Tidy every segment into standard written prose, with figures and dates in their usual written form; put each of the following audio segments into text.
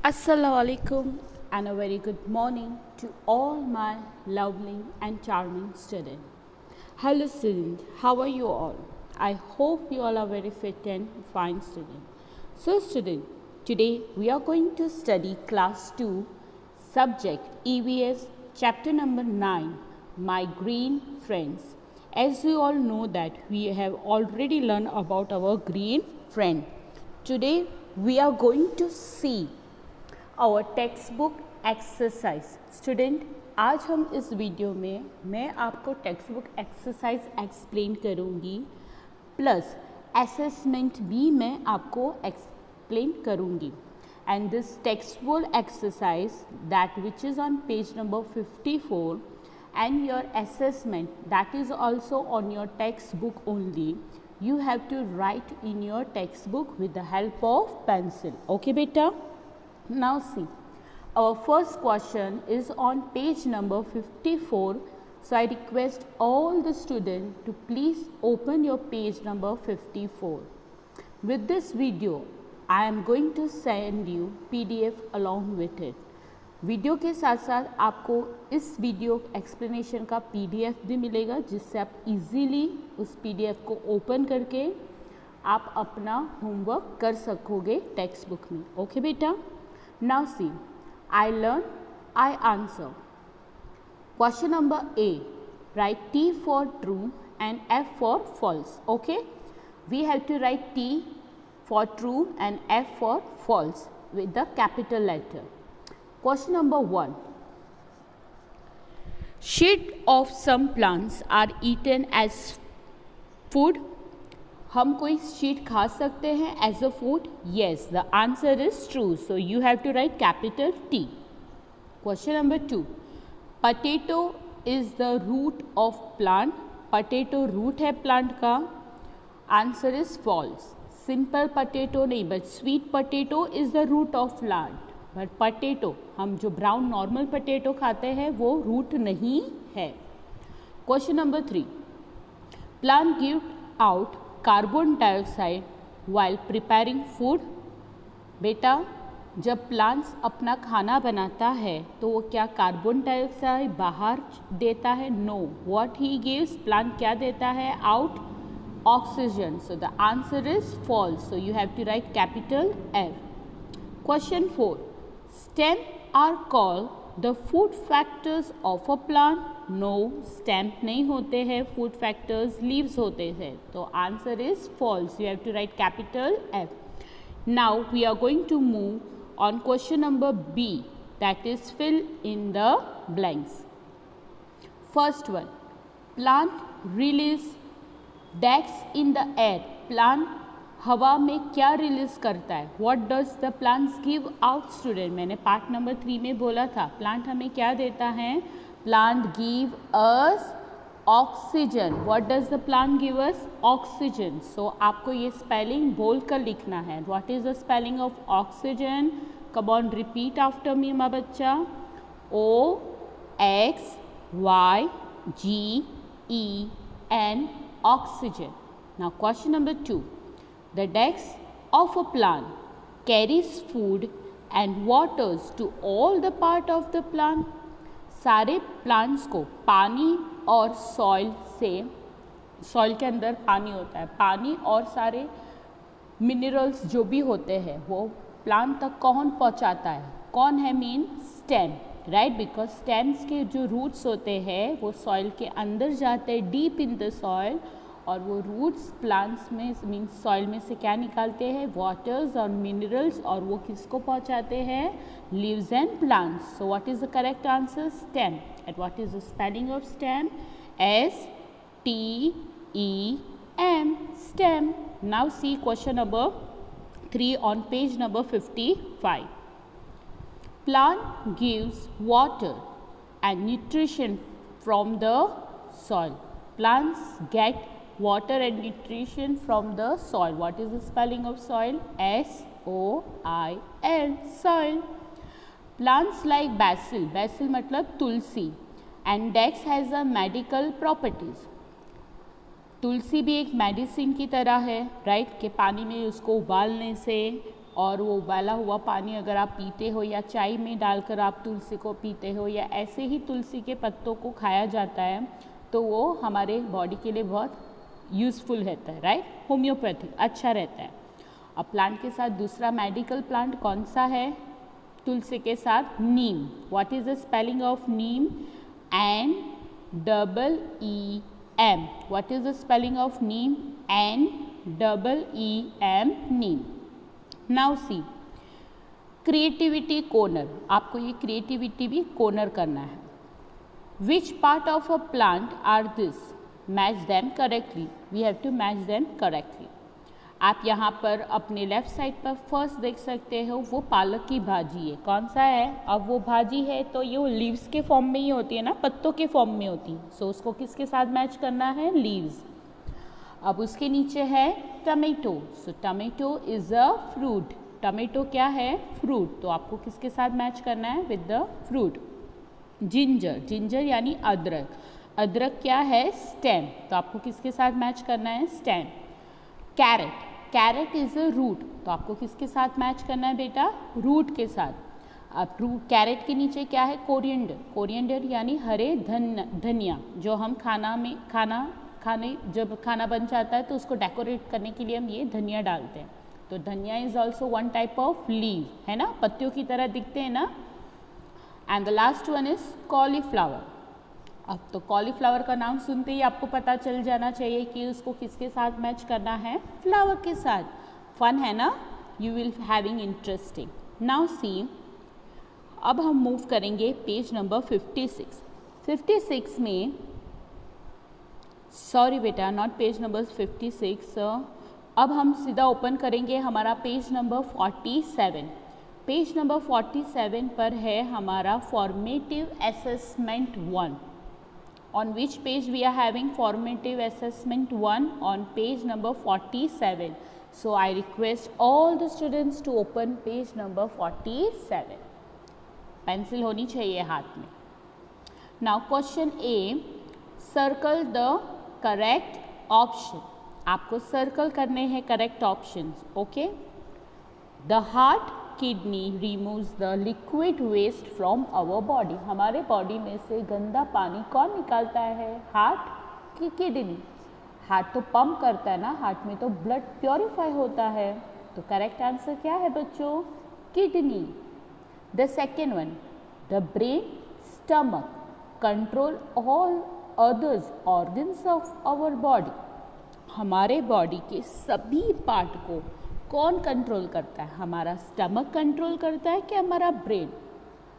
Assalamu alaikum and a very good morning to all my lovely and charming students. Hello students, how are you all? I hope you all are very fit and fine students. So students, today we are going to study class 2 subject EVS chapter number 9, My Green Friends. As you all know that we have already learned about our green friend. Today we are going to see our text exercise. Student, आज हम इस video में मैं आपको text book exercise explain करूँगी plus assessment भी मैं आपको एक्सप्लेन करूँगी. And this text book exercise that which is on page number 54 and your assessment that is also on your textbook only. You have to write in your textbook with the help of pencil. Okay beta? Now see, our first question is on page number 54. So I request all the students to please open your page number 54. With this video, I am going to send you PDF along with it. Video के साथ साथ आपको इस video explanation का PDF भी मिलेगा, जिससे आप इजीली उस PDF को ओपन करके आप अपना होमवर्क कर सकोगे टेक्स्ट बुक में. ओके बेटा? Now see, I learn, I answer. Question number A, write T for true and F for false. Okay? We have to write T for true and F for false with the capital letter. Question number 1. Seeds of some plants are eaten as food. हम कोई sheet खा सकते हैं as a food? Yes, the answer is true. So you have to write capital T. Question number 2. Potato is the root of plant. Potato root है plant का. Answer is false. Simple potato नहीं, but sweet potato is the root of plant. But potato, हम जो brown normal potato खाते हैं वो root नहीं है. Question number 3. Plant give out carbon dioxide while preparing food. बेटा, जब प्लांट्स अपना खाना बनाता है तो वो क्या कार्बन डाइऑक्साइड बाहर देता है? No. What he gives, plant क्या देता है? Out oxygen. So the answer is false. So you have to write capital F. Question 4. Stem are called the food factors of a plant. No, stem नहीं होते हैं food factors, leaves होते हैं. तो answer is false. You have to write capital F. Now we are going to move on question number B, that is fill in the blanks. First one, plant release decks in the air. Plant हवा में क्या release करता है? What does the plants give out? Student, मैंने part number 3 में बोला था plant हमें क्या देता है? Plant give us oxygen. What does the plant give us? Oxygen. So आपको ये स्पेलिंग बोल कर लिखना है. What is the spelling of oxygen? Come on, repeat after me my बच्चा. OXYGEN, oxygen. Now question number 2. The decks of a plant carries food and waters to all the part of the plant. सारे plants को पानी और soil से, soil के अंदर पानी होता है, पानी और सारे मिनरल्स जो भी होते हैं वो प्लांट तक कौन पहुंचाता है? कौन है? Mean stem, right? Because stems के जो रूट्स होते हैं वो सॉइल के अंदर जाते हैं, डीप इन द सॉइल, और वो रूट्स प्लांट्स में मीन सॉइल में से क्या निकालते हैं? वाटर्स और मिनरल्स, और वो किसको पहुंचाते हैं? Leaves and plants. So what is the correct answer? Stem. And what is the spelling of stem? STEM, stem. Now see question number 3 on page number 55. Plant gives water and nutrition from the soil. Plants get water and nutrition from the soil. What is the spelling of soil? SOIL, soil. Plants like basil, basil मतलब तुलसी, and dex has a medical properties. तुलसी भी एक medicine की तरह है, right? कि पानी में उसको उबालने से और वो उबाला हुआ पानी अगर आप पीते हो या चाय में डालकर आप तुलसी को पीते हो या ऐसे ही तुलसी के पत्तों को खाया जाता है तो वो हमारे बॉडी के लिए बहुत यूज़फुल रहता है, राइट। होम्योपैथिक अच्छा रहता है। अब प्लांट के साथ दूसरा मेडिकल प्लांट कौन सा है? तुलसी के साथ neem. What is the spelling of Neem? NEEM। What is the spelling of Neem? NEEM, neem. Now see creativity corner, आपको ये क्रिएटिविटी भी कोनर करना है। Which part of a plant are this? Match them correctly. We have to match them correctly. आप यहाँ पर अपने left side पर फर्स्ट देख सकते हो वो पालक की भाजी है। कौन सा है? अब वो भाजी है तो ये लीव्स के फॉर्म में ही होती है ना, पत्तों के फॉर्म में होती है। सो उसको किसके साथ मैच करना है? लीव्स। अब उसके नीचे है tomato. So tomato is a fruit. Tomato क्या है? फ्रूट। तो आपको किसके साथ मैच करना है? With the fruit. Ginger, ginger यानी अदरक। अदरक क्या है? स्टेम। तो आपको किसके साथ मैच करना है? Stem. Carrot, carrot is a root. तो आपको किसके साथ मैच करना है बेटा? रूट के साथ। अब रूट कैरेट के नीचे क्या है? कोरिएंडर। कोरिएंडर यानी हरे धनिया, जो हम जब खाना बन जाता है तो उसको डेकोरेट करने के लिए हम ये धनिया डालते हैं। तो धनिया is also one type of leave, है ना, पत्तियों की तरह दिखते हैं ना। And the last one is cauliflower. अब तो कॉलीफ्लावर का नाम सुनते ही आपको पता चल जाना चाहिए कि उसको किसके साथ मैच करना है? फ्लावर के साथ। फन है ना? You will having interesting. Now see, अब हम मूव करेंगे पेज नंबर 56। 56 में, सॉरी बेटा, नॉट पेज नंबर 56। अब हम सीधा ओपन करेंगे हमारा पेज नंबर 47। पेज नंबर 47 पर है हमारा formative assessment 1। On which page we are having formative assessment 1? On page number 47. So I request all the students to open page number 47. Pencil होनी चाहिए हाथ में। Now question A, circle the correct option. आपको circle करने हैं correct options, okay? The heart kidney removes the liquid waste from our body. हमारे body में से गंदा पानी कौन निकालता है? हार्ट की किडनी? हार्ट तो पंप करता है ना, हार्ट में तो ब्लड प्योरीफाई होता है। तो करेक्ट आंसर क्या है बच्चों? Kidney. The second one, the brain stomach control all others organs of our body. हमारे बॉडी के सभी पार्ट को कौन कंट्रोल करता है? हमारा स्टमक कंट्रोल करता है कि हमारा ब्रेन?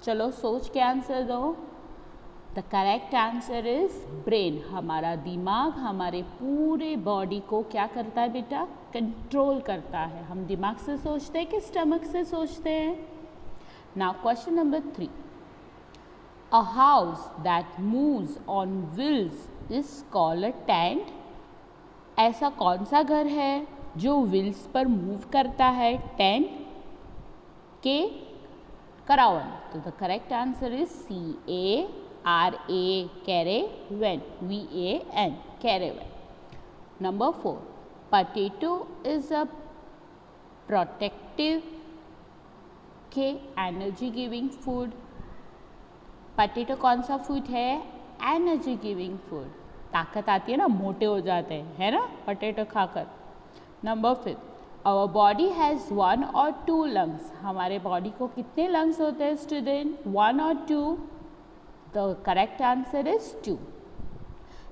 चलो सोच के आंसर दो। The correct answer is brain. हमारा दिमाग हमारे पूरे बॉडी को क्या करता है बेटा? कंट्रोल करता है। हम दिमाग से सोचते हैं कि स्टमक से सोचते हैं? Now question number 3, a house that moves on wheels is called a tent. ऐसा कौन सा घर है जो व्हील्स पर मूव करता है? टेंट के करावन। तो the correct answer is CARA, caravan, VAN, caravan. Number 4, potato is a protective के एनर्जी गिविंग फूड। पोटैटो कौन सा फूड है? Energy giving food. ताकत आती है ना, मोटे हो जाते हैं, है ना, पोटैटो खाकर। Number 5, our body has 1 or 2 lungs. हमारे बॉडी को कितने लंग्स होते हैं student? 1 or 2? The correct answer is 2।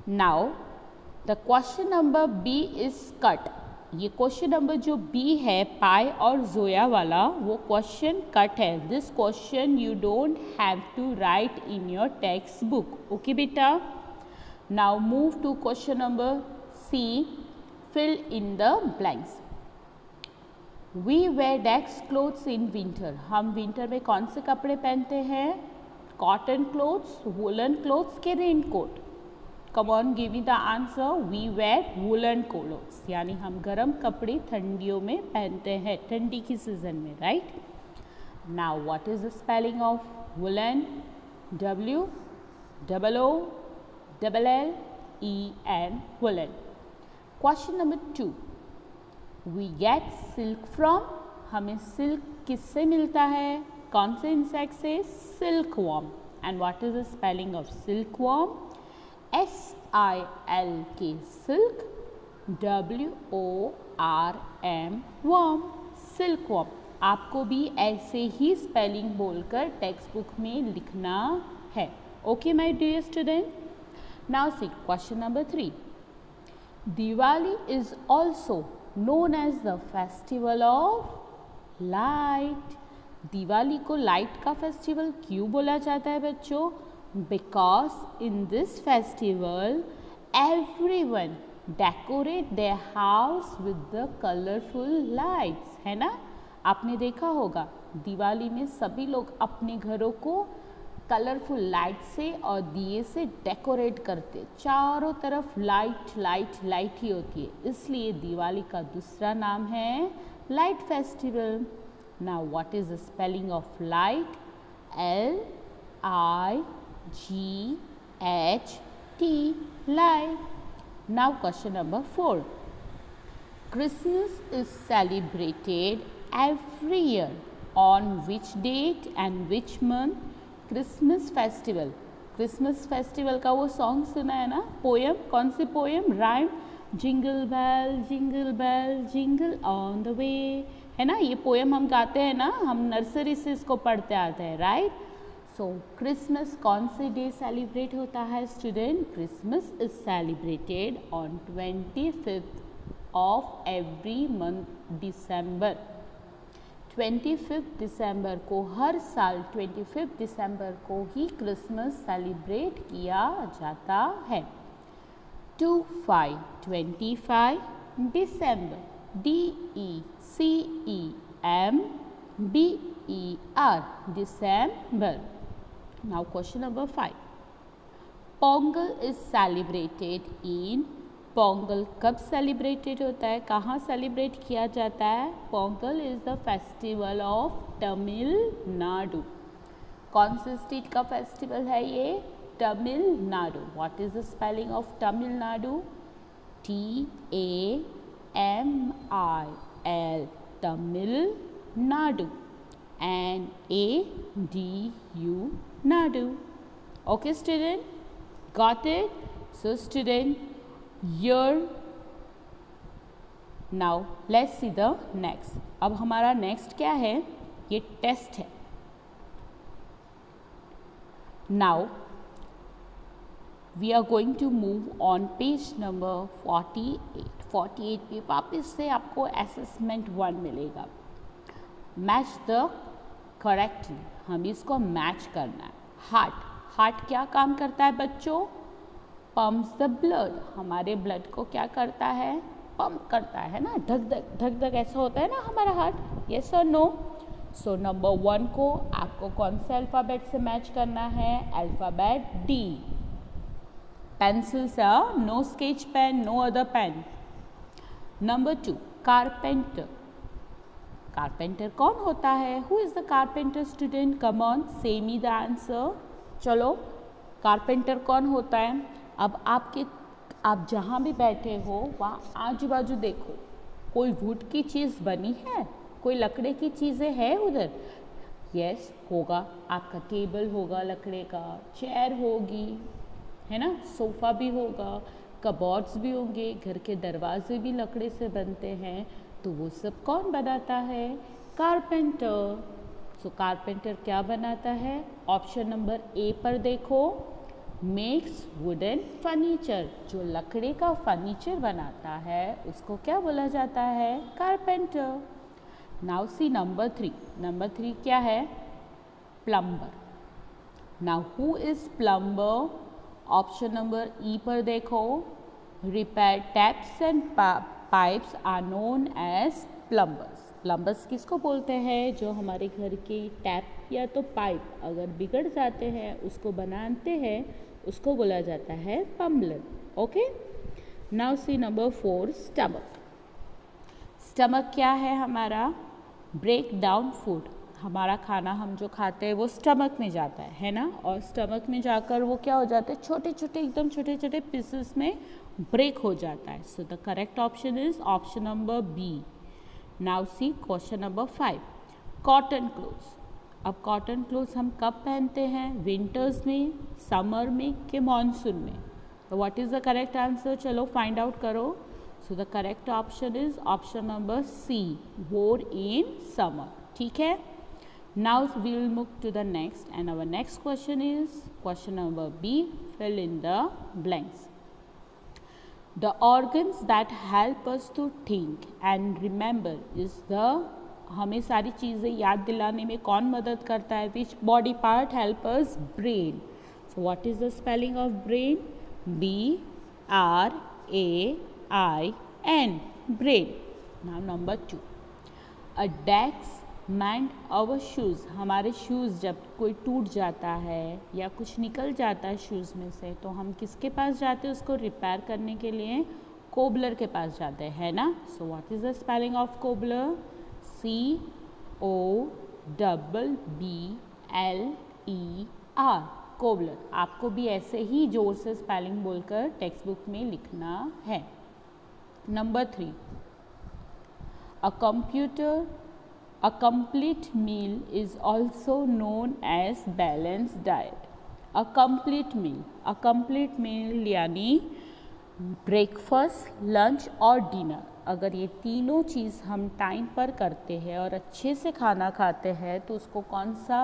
Now the question number B is cut. ये क्वेश्चन नंबर जो B है, पाई और जोया वाला, वो क्वेश्चन कट है। This question you don't have to write in your textbook, okay बेटा। Now move to question number C, fill in the blanks. We wear डेक्स clothes in winter. हम winter में कौन से कपड़े पहनते हैं? कॉटन क्लोथ्स, वुलन क्लोथ्स के rain coat? Come on, give me the answer. We wear woollen clothes, यानी हम गर्म कपड़े ठंडियों में पहनते हैं, ठंडी की सीजन में, right. Now what is the spelling of woollen? WOOLLEN, woollen. Question number 2, we get silk from हमें सिल्क किससे मिलता है? कौन से इंसेक्ट से? Silkworm. And what is the spelling of silkworm? SILK, silk, WORM, worm, silkworm. आपको भी ऐसे ही स्पेलिंग बोलकर टेक्स्ट बुक में लिखना है। Okay my dear student, now see question number 3. Diwali is also known as the festival of light. Diwali को light का फेस्टिवल क्यों बोला जाता है बच्चों? Because in this festival everyone decorate their house with the colorful lights, है ना? आपने देखा होगा दिवाली में सभी लोग अपने घरों को कलरफुल लाइट से और दिए से डेकोरेट करते, चारों तरफ लाइट लाइट लाइट ही होती है, इसलिए दिवाली का दूसरा नाम है light festival. Now what is the spelling of light? LIGHT, light. Now question number 4. Christmas is celebrated every year on which date and which month? Christmas festival, Christmas festival का वो song सुना है ना, पोएम, कौन सी poem? Rhyme, jingle bell jingle on the way, है ना? ये पोएम हम गाते हैं ना, हम नर्सरी से इसको पढ़ते आते हैं, राइट? सो क्रिसमस कौन से डे सेलिब्रेट होता है student? Christmas is celebrated on 25th of every month December. 25 दिसंबर को, हर साल 25 दिसंबर को ही क्रिसमस सेलिब्रेट किया जाता है। 25 दिसंबर, DECEMBER, December. Now question number 5. Pongal is celebrated in, Pongal कब सेलिब्रेटेड होता है, कहाँ सेलिब्रेट किया जाता है? Pongal is the festival of Tamil Nadu. कौन से स्टेट का फेस्टिवल है ये? Tamil Nadu. What is the spelling of Tamil Nadu? TAMIL, Tamil Nadu, NADU, Nadu. Okay student, got it? So student, Here, now let's see the next. अब हमारा नेक्स्ट क्या है? ये टेस्ट है। Now we are going to move on page number 48. 48 पे वापस से आपको असेसमेंट 1 मिलेगा। मैच द करेक्टली, हम इसको मैच करना है। हार्ट क्या काम करता है बच्चों? पम्प्स द ब्लड, हमारे ब्लड को क्या करता है? पंप करता है ना, धक धक ऐसा होता है ना हमारा हार्ट, यस और नो? सो नंबर 1 को आपको कौन से अल्फ़ाबेट से मैच करना है? Alphabet D। पेंसिल से, no sketch pen, no other pen. Number 2, carpenter. Carpenter कौन होता है? Who is the carpenter student? Come on, say me the answer. चलो, कारपेंटर कौन होता है? अब आप जहाँ भी बैठे हो वहाँ आजू बाजू देखो, कोई वुड की चीज़ बनी है, कोई लकड़े की चीज़ें हैं उधर? यस, होगा। आपका टेबल होगा लकड़े का, चेयर होगी, है ना, सोफ़ा भी होगा, कबोर्ड्स भी होंगे, घर के दरवाजे भी लकड़े से बनते हैं। तो वो सब कौन बनाता है? कारपेंटर। सो कारपेंटर क्या बनाता है? ऑप्शन नंबर ए पर देखो, मेक्स वुडन फर्नीचर। जो लकड़े का फर्नीचर बनाता है उसको क्या बोला जाता है? Carpenter. Now see number 3। Number 3 क्या है? Plumber. Now who is plumber? Option number E पर देखो, repair taps and pipes are known as plumbers. Plumbers किसको बोलते हैं? जो हमारे घर के टैप या तो पाइप अगर बिगड़ जाते हैं उसको बनाते हैं, उसको बोला जाता है plumber. Okay, now see number 4, stomach. Stomach क्या है हमारा? Break down food. हमारा खाना हम जो खाते हैं वो स्टमक में जाता है ना, और स्टमक में जाकर वो क्या हो जाते हैं? छोटे छोटे, एकदम छोटे छोटे पीसेस में ब्रेक हो जाता है। So the correct option is option number B, now see question number 5, cotton clothes. अब कॉटन क्लोथ्स हम कब पहनते हैं, विंटर्स में, समर में कि मानसून में? तो what is the correct answer, चलो फाइंड आउट करो। So the correct option is option number C, wore in summer. ठीक है, now we will move to the next and our next question is question number B, fill in the blanks. The organs that help us to think and remember is the, हमें सारी चीज़ें याद दिलाने में कौन मदद करता है? Which body part help us? Brain. So what is the spelling of brain? B R A I N, brain. Now number 2, a desk mend our shoes. हमारे शूज़ जब कोई टूट जाता है या कुछ निकल जाता है शूज़ में से, तो हम किसके पास जाते हैं उसको रिपेयर करने के लिए? कोबलर के पास जाते हैं, है ना? So what is the spelling of cobbler? COBBLER, cobbler. आपको भी ऐसे ही जोर से स्पेलिंग बोलकर टेक्स्ट बुक में लिखना है। Number 3, a complete meal is also known as balanced diet. A complete meal यानी ब्रेकफास्ट, लंच और डिनर। अगर ये तीनों चीज़ हम टाइम पर करते हैं और अच्छे से खाना खाते हैं तो उसको कौन सा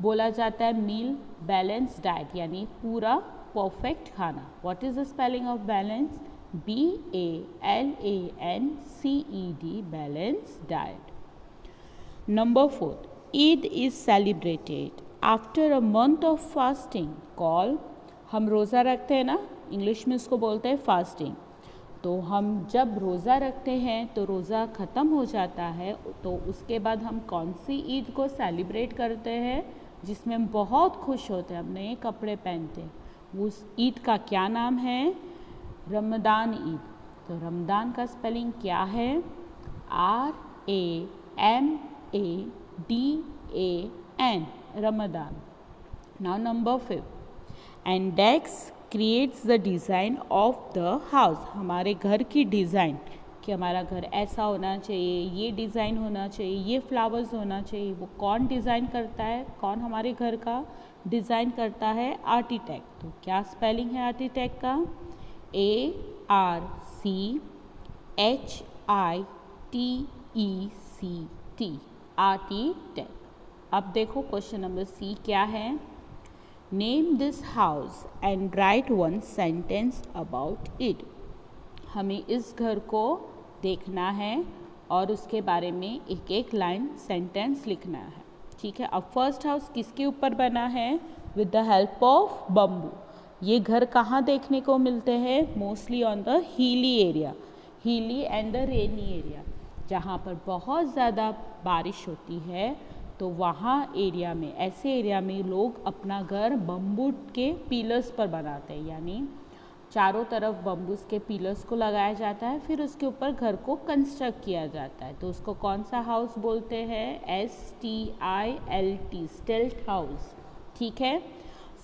बोला जाता है? मील। बैलेंस डाइट यानी पूरा परफेक्ट खाना। What is the spelling of balance? BALANCED, balance diet. Number 4, Eid is celebrated after a month of fasting called, हम रोज़ा रखते हैं ना, इंग्लिश में इसको बोलते हैं फास्टिंग। तो हम जब रोज़ा रखते हैं तो रोज़ा ख़त्म हो जाता है, तो उसके बाद हम कौन सी ईद को सेलिब्रेट करते हैं जिसमें हम बहुत खुश होते हैं, हम नए कपड़े पहनते हैं? उस ईद का क्या नाम है? रमदान ईद। तो रमदान का स्पेलिंग क्या है? RAMADAN, Ramadan. Now number 5, index creates the design of the house. हमारे घर की डिज़ाइन, कि हमारा घर ऐसा होना चाहिए, ये डिज़ाइन होना चाहिए, ये फ्लावर्स होना चाहिए, वो कौन डिज़ाइन करता है? कौन हमारे घर का डिज़ाइन करता है? आर्किटेक्ट। तो क्या स्पेलिंग है आर्किटेक्ट का? ARCHITECT, architect. अब देखो क्वेश्चन नंबर सी क्या है? Name this house and right one sentence about it. हमें इस घर को देखना है और उसके बारे में एक एक लाइन सेंटेंस लिखना है। ठीक है, अब फर्स्ट हाउस किसके ऊपर बना है? With the help of bamboo. ये घर कहाँ देखने को मिलते हैं? Mostly on the hilly area, हिली एंड द रेनी एरिया। जहाँ पर बहुत ज़्यादा बारिश होती है तो वहाँ एरिया में, ऐसे एरिया में लोग अपना घर बम्बू के पिलर्स पर बनाते हैं, यानी चारों तरफ बम्बूस के पिलर्स को लगाया जाता है, फिर उसके ऊपर घर को कंस्ट्रक्ट किया जाता है। तो उसको कौन सा हाउस बोलते हैं? STILT, स्टिल्ट हाउस। ठीक है,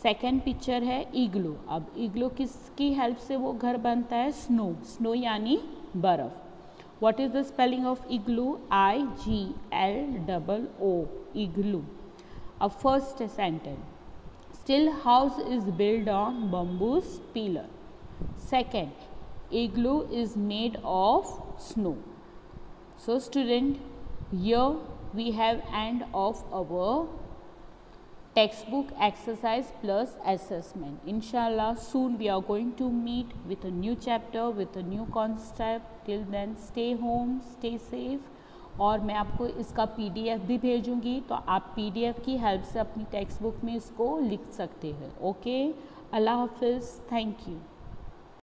सेकेंड पिक्चर है इग्लू। अब इग्लू किसकी हेल्प से वो घर बनता है? स्नो। स्नो यानी बर्फ़। What is the spelling of igloo? IGLOO, igloo. A first sentence, still house is built on bamboo's pillar. Second, igloo is made of snow. So student, here we have end of our textbook exercise plus assessment. Inshallah, soon we are going to meet with a new chapter, with a new concept. Till then, stay home, stay safe. और मैं आपको इसका PDF भी भेजूँगी, तो आप PDF की help से अपनी टेक्स्ट बुक में इसको लिख सकते हैं। ओके, अल्लाह हाफिज़, थैंक यू।